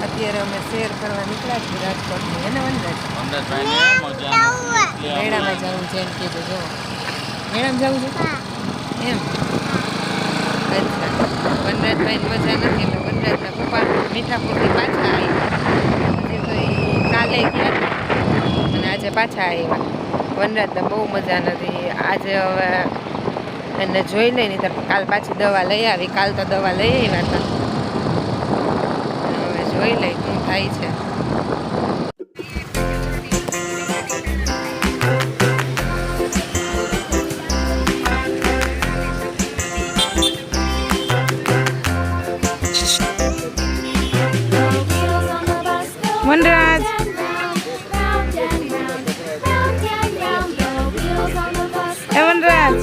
અત્યારે અમે શેર કરવા નીકળ્યા છીએ રાજકોટની એને મેળામાં જવું છે એમ કીધું. જો મેળામાં જવું છે એમ. અચ્છા, વનરાજભાઈ મજા નથી એટલે વનરાજના પપ્પા મીઠાપુરથી પાછા આવ્યા. હજી તો એ કાલે ગયા અને આજે પાછા આવ્યા. વનરાજને બહુ મજા નથી. આજે હવે એને જોઈ લઈ નહીં તો કાલ પાછી દવા લઈ આવી. કાલ તો દવા લઈ આવ્યા હતા. હવે જોઈ લઈ શું થાય છે. વનરાજ વનરાજ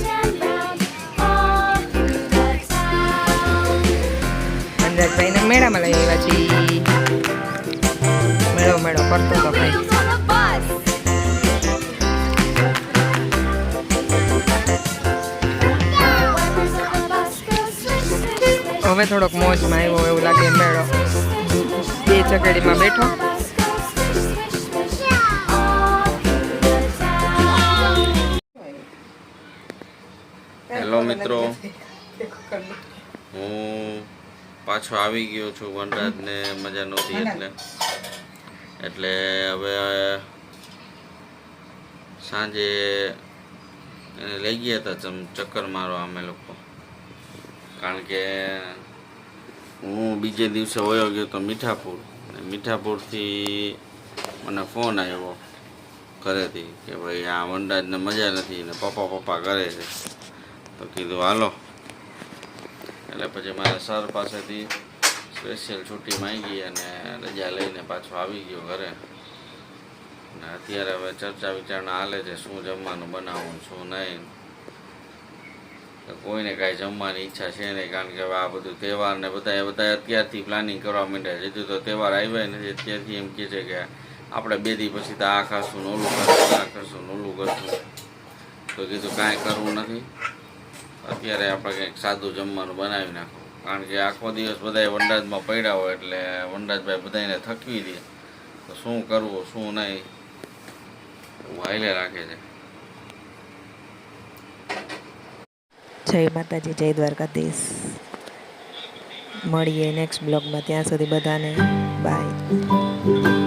વનરાજભાઈને મેળામાં લઈ આવ્યા છીએ. મેળો મેળો કરતો તો ભાઈ. હવે થોડોક મોજમાં આવ્યો એવું લાગે. મેળો બે ચકડીમાં બેઠો. હેલો મિત્રો, હું પાછો આવી ગયો છું. વનરાજને મજા નહોતી એટલે હવે સાંજે એને લઈ ગયા હતા ચક્કર મારવા અમે લોકો. કારણ કે હું બીજે દિવસે વયો ગયો તો મીઠાપુર. મીઠાપુરથી મને ફોન આવ્યો ઘરેથી કે ભાઈ આ વનરાજને મજા નથી ને પપ્પા કરે છે. તો કીધું હાલો. એટલે પછી મારા સર પાસેથી સ્પેશિયલ છુટ્ટી માંગી અને રજા લઈને પાછો આવી ગયો ઘરે. અને અત્યારે હવે ચર્ચા વિચારણા હાલે છે શું જમવાનું બનાવવું શું નહીં. તો કોઈને કાંઈ જમવાની ઈચ્છા છે નહીં. કારણ કે હવે આ બધું તહેવાર ને બધા અત્યારથી પ્લાનિંગ કરવા માંડ્યા છે. હજુ તો તહેવાર આવ્યા નથી. અત્યારથી એમ કહે છે કે આપણે 2 દી પછી તો આ ખાશું ને ઓલું કરશું, આ કરશું ને ઓલું કરશું. તો કીધું કાંઈ કરવું નથી. અત્યારે આપણે કંઈક સાદું જમવાનું બનાવી નાખો. કારણ કે આખો દિવસ બધાએ વનરાજમાં પડ્યા હોય એટલે વનરાજભાઈ બધાને થકવી દે. તો શું કરવું શું નહીં એવું હાઈલે રાખે છે. જય માતાજી, જય દ્વારકાધીશ. મળીએ નેક્સ્ટ બ્લોગમાં. ત્યાં સુધી બધાને બાય.